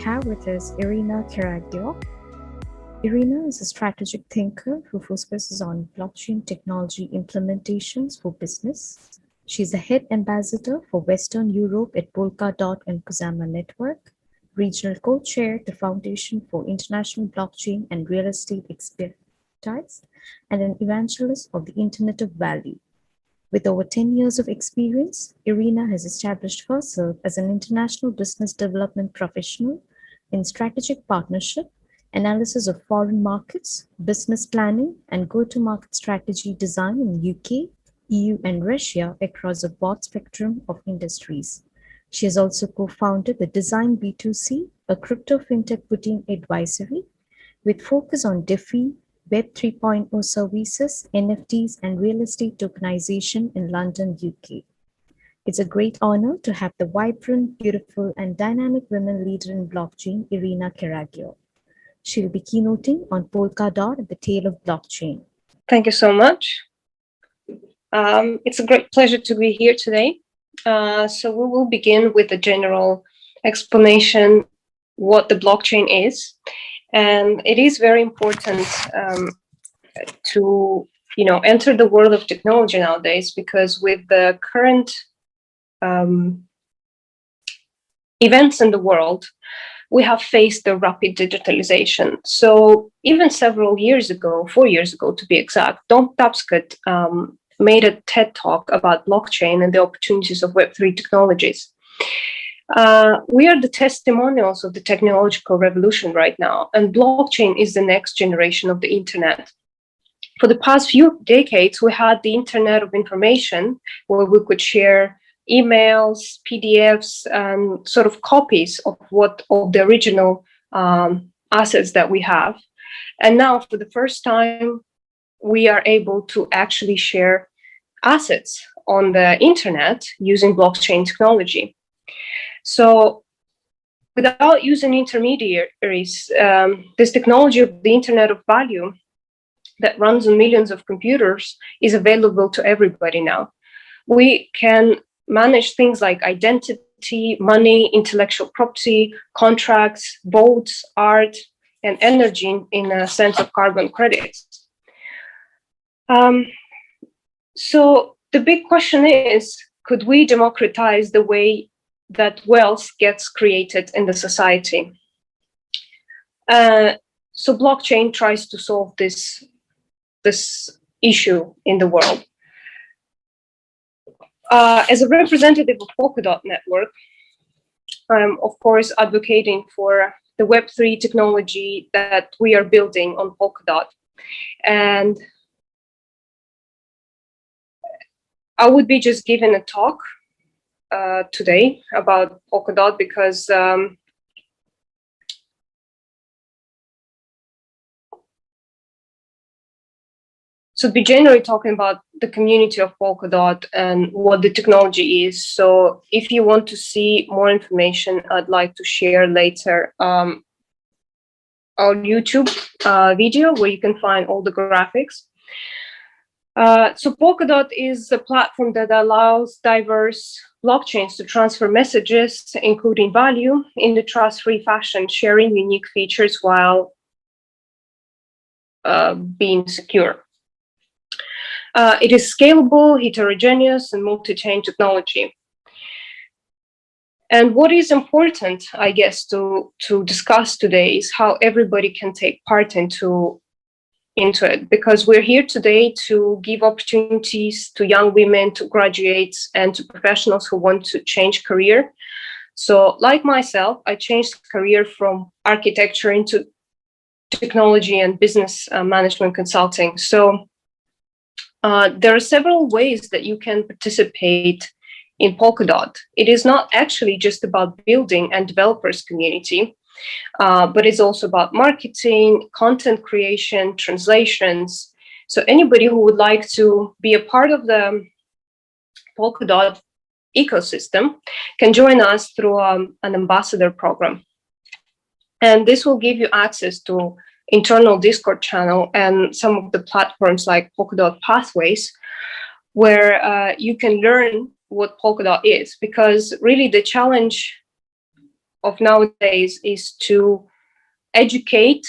have with us Irina Karagyaur. Irina is a strategic thinker who focuses on blockchain technology implementations for business. She's the head ambassador for Western Europe at Polkadot and Kusama Network, regional co-chair at the Foundation for International Blockchain and Real Estate Expertise, and an evangelist of the Internet of Value. With over 10 years of experience, Irina has established herself as an international business development professional in strategic partnership, analysis of foreign markets, business planning, and go-to-market strategy design in UK, EU, and Russia across a broad spectrum of industries. She has also co-founded the Design B2C, a crypto fintech boutique advisory with focus on DeFi, Web 3.0 services, NFTs, and real estate tokenization in London, UK. It's a great honor to have the vibrant, beautiful, and dynamic women leader in blockchain, Irina Karagyaur. She'll be keynoting on Polkadot at the tail of blockchain. Thank you so much. It's a great pleasure to be here today. So we will begin with a general explanation what the blockchain is. And it is very important to enter the world of technology nowadays, because with the current events in the world, we have faced the rapid digitalization. So even several years ago, 4 years ago to be exact, Don Tapscott made a TED talk about blockchain and the opportunities of Web3 technologies. We are the testimonials of the technological revolution right now, and blockchain is the next generation of the internet. For the past few decades, we had the internet of information where we could share emails, PDFs, and sort of copies of the original assets that we have. And now, for the first time, we are able to actually share assets on the internet using blockchain technology. So without using intermediaries, this technology of the Internet of Value that runs on millions of computers is available to everybody now. We can manage things like identity, money, intellectual property, contracts, votes, art, and energy in a sense of carbon credits. So the big question is, could we democratize the way that wealth gets created in the society? So blockchain tries to solve this issue in the world. As a representative of Polkadot network, I'm of course advocating for the Web3 technology that we are building on Polkadot. And I would be just giving a talk today about Polkadot because so be generally talking about the community of Polkadot and what the technology is. So if you want to see more information, I'd like to share later our YouTube video where you can find all the graphics. So Polkadot is a platform that allows diverse blockchains to transfer messages, including value, in the trust-free fashion, sharing unique features while being secure. It is scalable, heterogeneous, and multi-chain technology. And what is important, I guess, to discuss today is how everybody can take part into it, because we're here today to give opportunities to young women, to graduates, and to professionals who want to change career. So like myself, I changed career from architecture into technology and business management consulting. So there are several ways that you can participate in Polkadot. It is not actually just about building and developers community, but it's also about marketing, content creation, translations. So anybody who would like to be a part of the Polkadot ecosystem can join us through an ambassador program. And this will give you access to internal Discord channel and some of the platforms like Polkadot Pathways, where you can learn what Polkadot is, because really the challenge of nowadays is to educate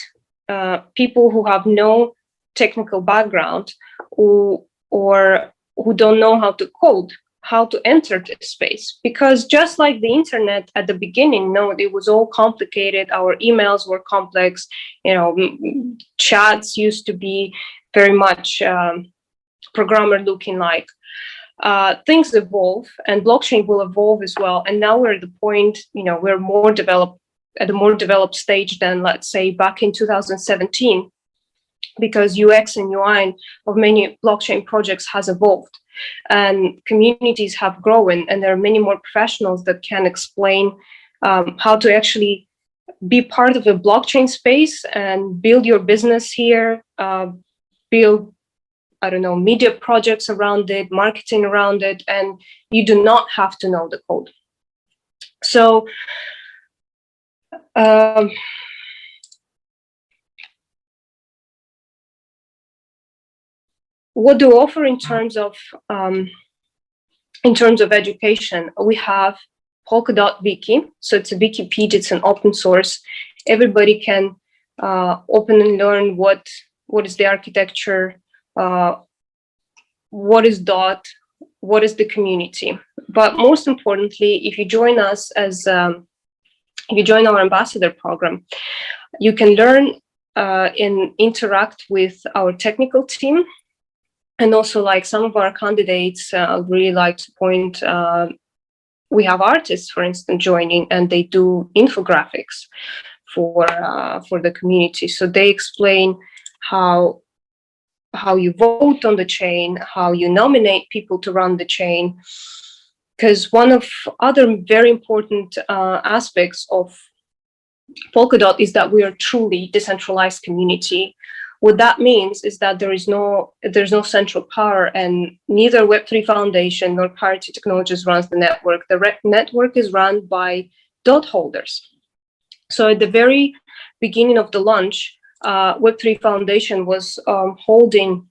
people who have no technical background or who don't know how to code, how to enter this space. Because just like the internet at the beginning, no, it was all complicated. Our emails were complex. Chats used to be very much programmer looking like. Things evolve, and blockchain will evolve as well. And now we're at the point, we're more developed at a more developed stage than, let's say, back in 2017, because UX and UI of many blockchain projects has evolved, and communities have grown, and there are many more professionals that can explain how to actually be part of a blockchain space and build your business here, build, I don't know, media projects around it, marketing around it, and you do not have to know the code. So what do we offer in terms of education? We have Polkadot Wiki, so it's a Wikipedia, it's an open source. Everybody can open and learn what is the architecture, what is dot, what is the community. But most importantly, if you join us if you join our ambassador program, you can learn and interact with our technical team. And also, like some of our candidates, I would really like to point, we have artists, for instance, joining, and they do infographics for the community. So they explain how you vote on the chain, how you nominate people to run the chain. Because one of other very important aspects of Polkadot is that we are truly decentralized community. What that means is that there's no central power, and neither Web3 Foundation nor Parity Technologies runs the network. The network is run by dot holders. So at the very beginning of the launch, Web3 Foundation was holding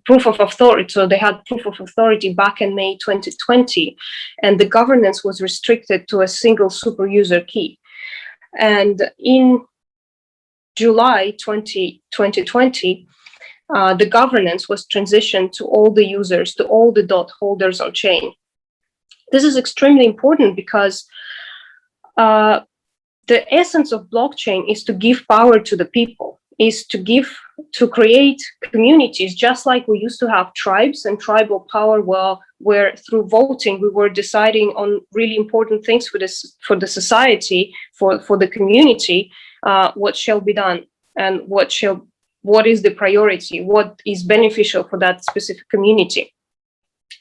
proof of authority. So they had proof of authority back in May 2020, and the governance was restricted to a single super user key. And in July 2020, the governance was transitioned to all the users, to all the dot holders on chain. This is extremely important because the essence of blockchain is to give power to the people, is to create communities, just like we used to have tribes and tribal power, where through voting we were deciding on really important things for the society, for the community, what shall be done and what is the priority, what is beneficial for that specific community.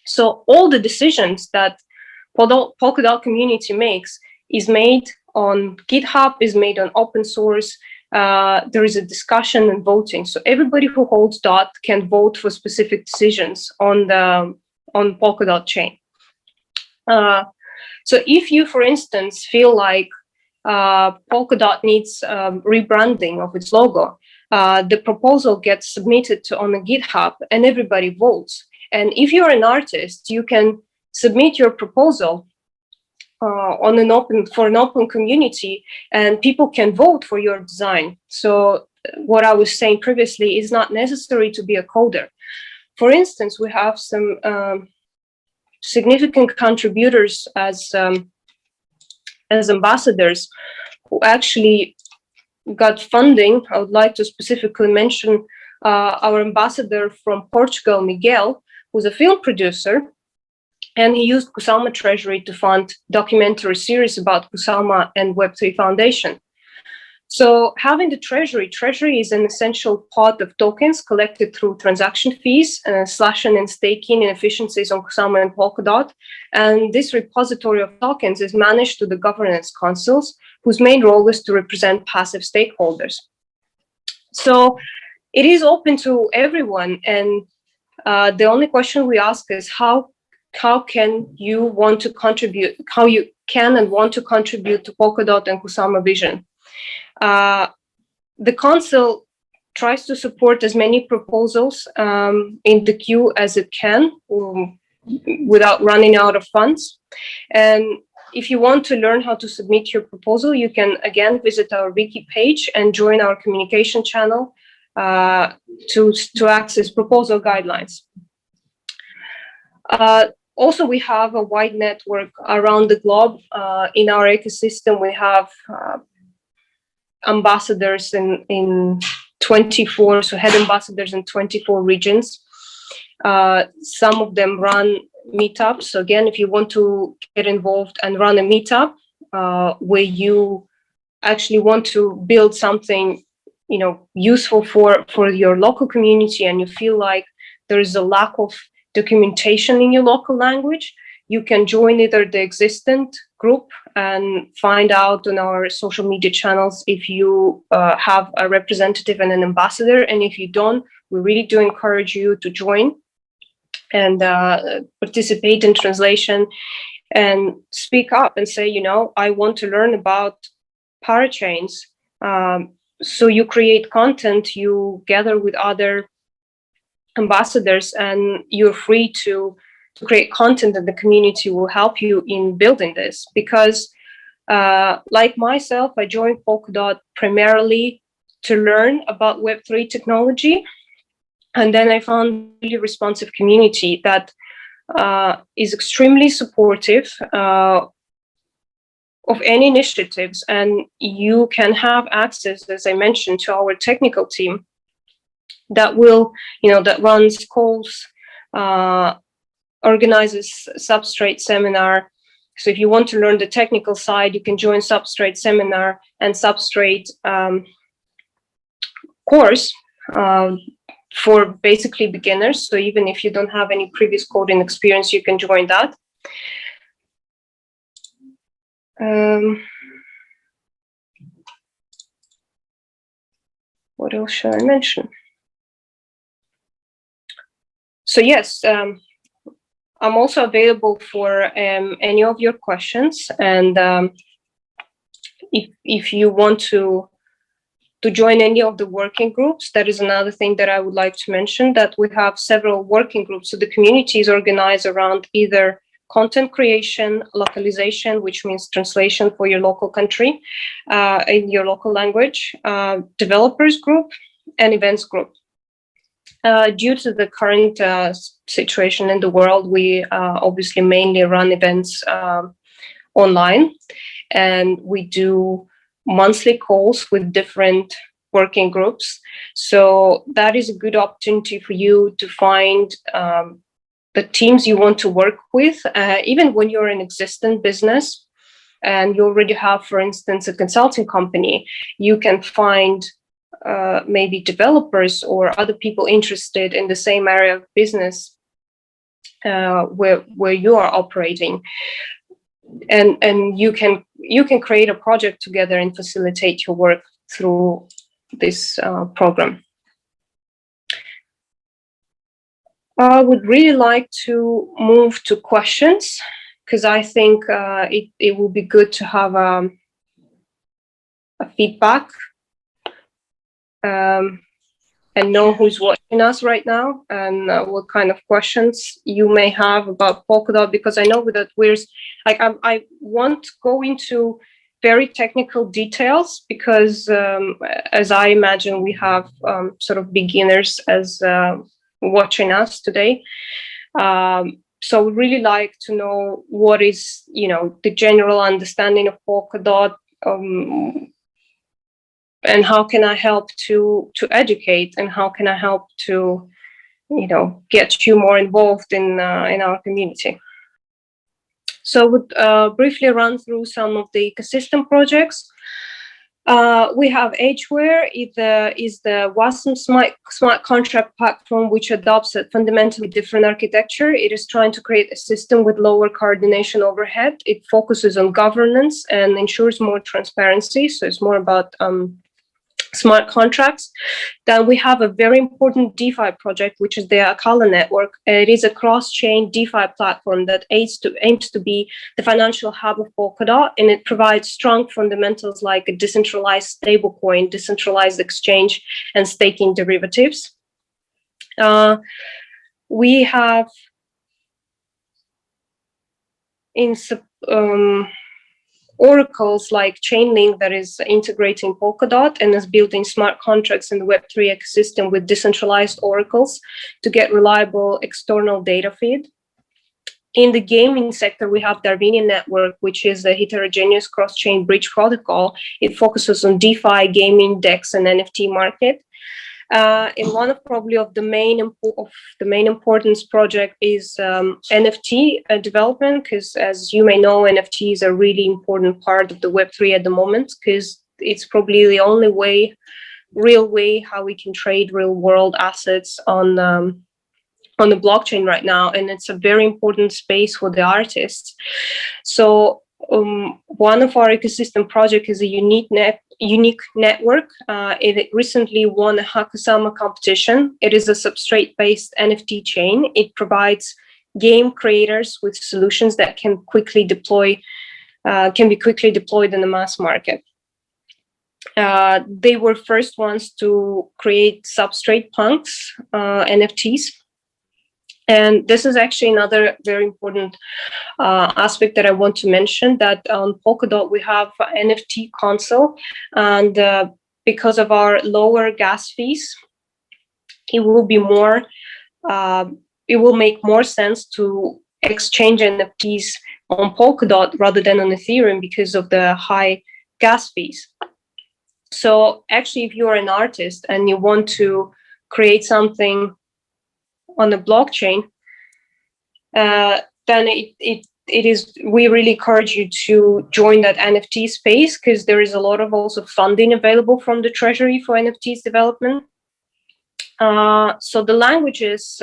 So all the decisions that Polkadot community makes is made on GitHub, is made on open source. There is a discussion and voting. So everybody who holds DOT can vote for specific decisions on Polkadot chain. So if you, for instance, feel like Polkadot needs rebranding of its logo, the proposal gets submitted on a GitHub and everybody votes. And if you're an artist, you can submit your proposal for an open community, and people can vote for your design. So what I was saying previously is not necessary to be a coder. For instance, we have some significant contributors as ambassadors who actually got funding. I would like to specifically mention our ambassador from Portugal, Miguel, who's a film producer, and he used Kusama Treasury to fund documentary series about Kusama and Web3 Foundation. So having the treasury is an essential part of tokens collected through transaction fees, slashing and staking inefficiencies on Kusama and Polkadot. And this repository of tokens is managed to the governance councils, whose main role is to represent passive stakeholders. So it is open to everyone. And the only question we ask is how can you want to contribute, how you can and want to contribute to Polkadot and Kusama vision. The council tries to support as many proposals in the queue as it can without running out of funds. And if you want to learn how to submit your proposal, you can again visit our wiki page and join our communication channel to access proposal guidelines. Also, we have a wide network around the globe. In our ecosystem, we have ambassadors in 24, so head ambassadors in 24 regions. Some of them run meetups. So again, if you want to get involved and run a meetup where you actually want to build something, useful for your local community, and you feel like there is a lack of documentation in your local language, you can join either the existent group and find out on our social media channels if you have a representative and an ambassador. And if you don't, we really do encourage you to join and participate in translation and speak up and say, I want to learn about parachains. So you create content, you gather with other ambassadors, and you're free to create content, and the community will help you in building this. Because like myself, I joined Polkadot primarily to learn about Web3 technology. And then I found a really responsive community that is extremely supportive of any initiatives. And you can have access, as I mentioned, to our technical team that will, that runs calls, organizes Substrate seminar. So if you want to learn the technical side, you can join Substrate seminar and Substrate course for basically beginners. So even if you don't have any previous coding experience, you can join that. What else should I mention? So yes, I'm also available for any of your questions. And if you want to join any of the working groups, that is another thing that I would like to mention, that we have several working groups. So the community is organized around either content creation, localization, which means translation for your local country, in your local language, developers group, and events group. Due to the current situation in the world, we obviously mainly run events online, and we do monthly calls with different working groups. So that is a good opportunity for you to find the teams you want to work with, even when you're an existing business and you already have, for instance, a consulting company. You can find maybe developers or other people interested in the same area of business where you are operating, and you can create a project together and facilitate your work through this program. I would really like to move to questions, because I think it will be good to have a feedback and know who's watching us right now, and what kind of questions you may have about Polkadot, because I know that I won't go into very technical details, because as I imagine, we have sort of beginners as watching us today. So we'd really like to know what is, the general understanding of Polkadot, and how can I help to educate, and how can I help to, get you more involved in our community. So would briefly run through some of the ecosystem projects. We have Edgeware. It is the WASM smart contract platform, which adopts a fundamentally different architecture. It is trying to create a system with lower coordination overhead. It focuses on governance and ensures more transparency. So it's more about smart contracts. Then we have a very important DeFi project, which is the Akala network. It is a cross-chain DeFi platform that aims to be the financial hub of Polkadot, and it provides strong fundamentals like a decentralized stablecoin, decentralized exchange, and staking derivatives. We have oracles like Chainlink that is integrating Polkadot and is building smart contracts in the Web3 ecosystem with decentralized oracles to get reliable external data feed. In the gaming sector, we have the Irina network, which is a heterogeneous cross-chain bridge protocol. It focuses on DeFi, gaming, DEX, and NFT market. And one of probably of the main importance project is NFT development, because as you may know, NFT is a really important part of the Web3 at the moment, because it's probably the only real way how we can trade real world assets on the blockchain right now, and it's a very important space for the artists. So one of our ecosystem project is a unique network. It recently won a Hakusama competition. It is a substrate-based NFT chain. It provides game creators with solutions that can be quickly deployed in the mass market. They were first ones to create substrate punks, NFTs. And this is actually another very important aspect that I want to mention, that on Polkadot we have NFT console, and because of our lower gas fees, it will make more sense to exchange NFTs on Polkadot rather than on Ethereum because of the high gas fees. So actually, if you're an artist and you want to create something on the blockchain, then we really encourage you to join that NFT space, because there is a lot of also funding available from the treasury for NFTs development. So the languages,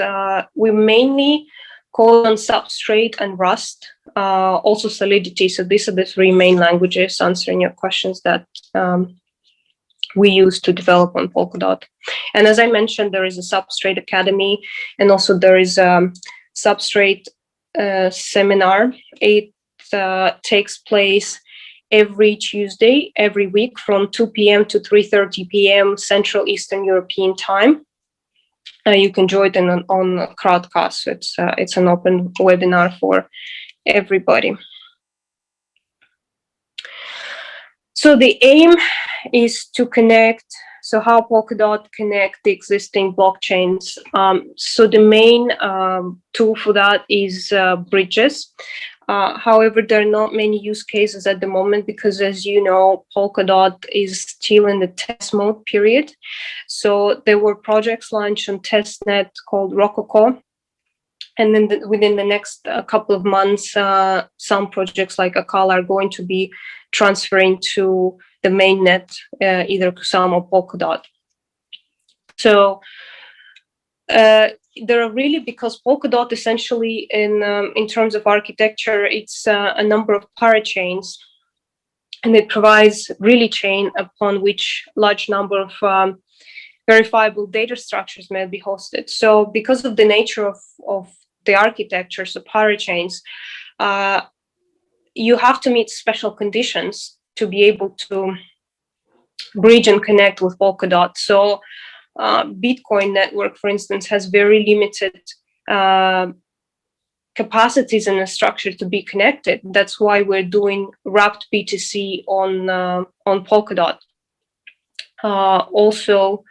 we mainly code on Substrate and Rust, also Solidity. So these are the three main languages, answering your questions, that we use to develop on Polkadot. And as I mentioned, there is a Substrate Academy, and also there is a Substrate seminar. It takes place every Tuesday, every week from 2 p.m. to 3:30 p.m. Central Eastern European time. You can join it on Crowdcast. So it's an open webinar for everybody. So the aim is to connect. So how Polkadot connect the existing blockchains? So the main tool for that is bridges. However, there are not many use cases at the moment because, as you know, Polkadot is still in the test mode period. So there were projects launched on testnet called Rococo. And then within the next couple of months, some projects like Akala are going to be transferring to the mainnet, either Kusama or Polkadot. So there are really, because Polkadot essentially in terms of architecture, it's a number of parachains, and it provides really chain upon which large number of verifiable data structures may be hosted. So because of the nature of the architecture, so parachains, you have to meet special conditions to be able to bridge and connect with Polkadot. So Bitcoin network, for instance, has very limited capacities in the structure to be connected. That's why we're doing wrapped BTC on Polkadot. Also,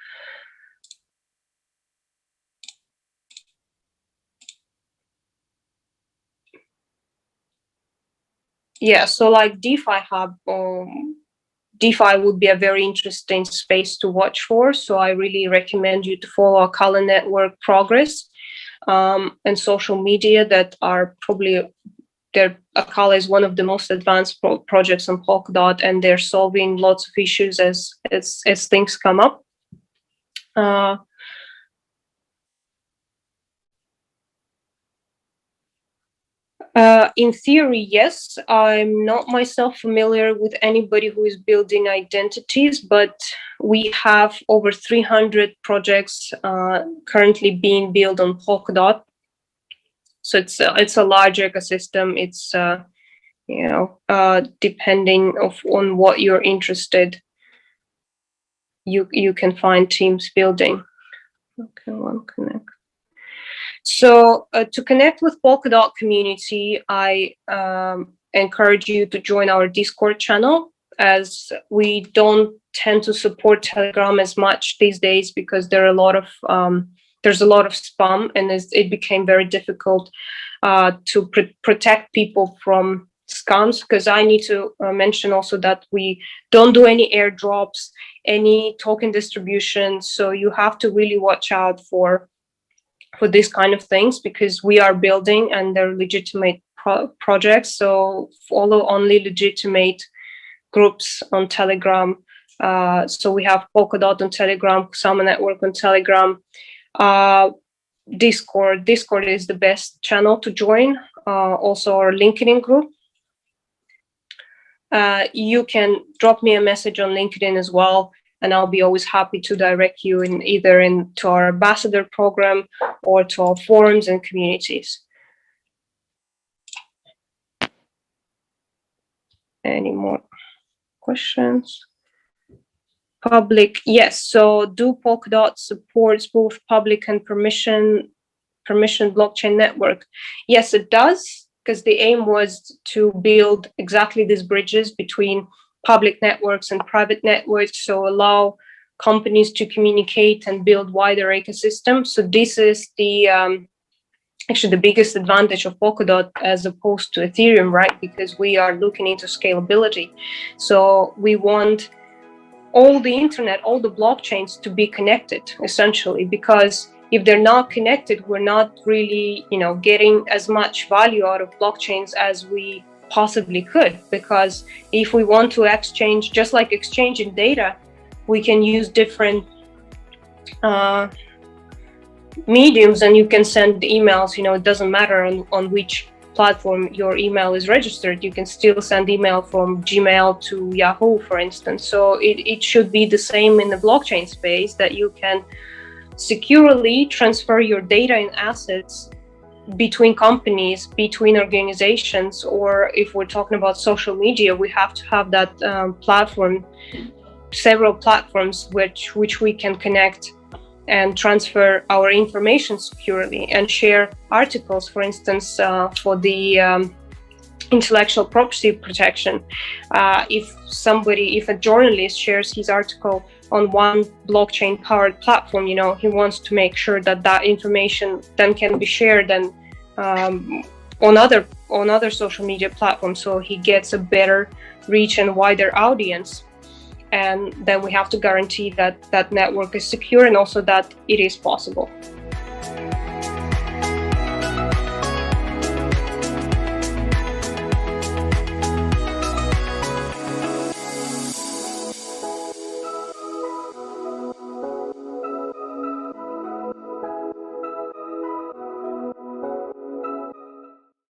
yeah, so like DeFi Hub, DeFi would be a very interesting space to watch for. So I really recommend you to follow Akala Network progress and social media that are probably Akala is one of the most advanced projects on Polkadot, and they're solving lots of issues as things come up. In theory, yes. I'm not myself familiar with anybody who is building identities, but we have over 300 projects currently being built on Polkadot. So it's a large ecosystem. It's depending on what you're interested, you can find teams building. Okay, one connect. So to connect with Polkadot community, I encourage you to join our Discord channel, as we don't tend to support Telegram as much these days because there's a lot of spam, and it became very difficult to protect people from scams. Because I need to mention also that we don't do any airdrops, any token distribution. So you have to really watch out for these kind of things, because we are building and they're legitimate projects. So follow only legitimate groups on Telegram. So we have Polkadot on Telegram, Kusama Network on Telegram. Discord is the best channel to join. Also our LinkedIn group. You can drop me a message on LinkedIn as well, and I'll be always happy to direct you either into our ambassador program or to our forums and communities. Any more questions? Public, yes. So do Polkadot supports both public and permission blockchain network? Yes, it does, because the aim was to build exactly these bridges between public networks and private networks, so allow companies to communicate and build wider ecosystems. So this is the actually the biggest advantage of Polkadot as opposed to Ethereum, right? Because we are looking into scalability. So we want all the internet, all the blockchains to be connected, essentially, because if they're not connected, we're not really, getting as much value out of blockchains as we possibly could. Because if we want to exchange, just like exchanging data, we can use different mediums, and you can send emails. It doesn't matter on which platform your email is registered. You can still send email from Gmail to Yahoo, for instance. So it should be the same in the blockchain space, that you can securely transfer your data and assets between companies, between organizations, or if we're talking about social media, we have to have that platform, several platforms which we can connect and transfer our information securely and share articles, for instance, for the intellectual property protection. If a journalist shares his article on one blockchain powered platform, he wants to make sure that information then can be shared and on other social media platforms, so he gets a better reach and wider audience. And then we have to guarantee that network is secure, and also that it is possible.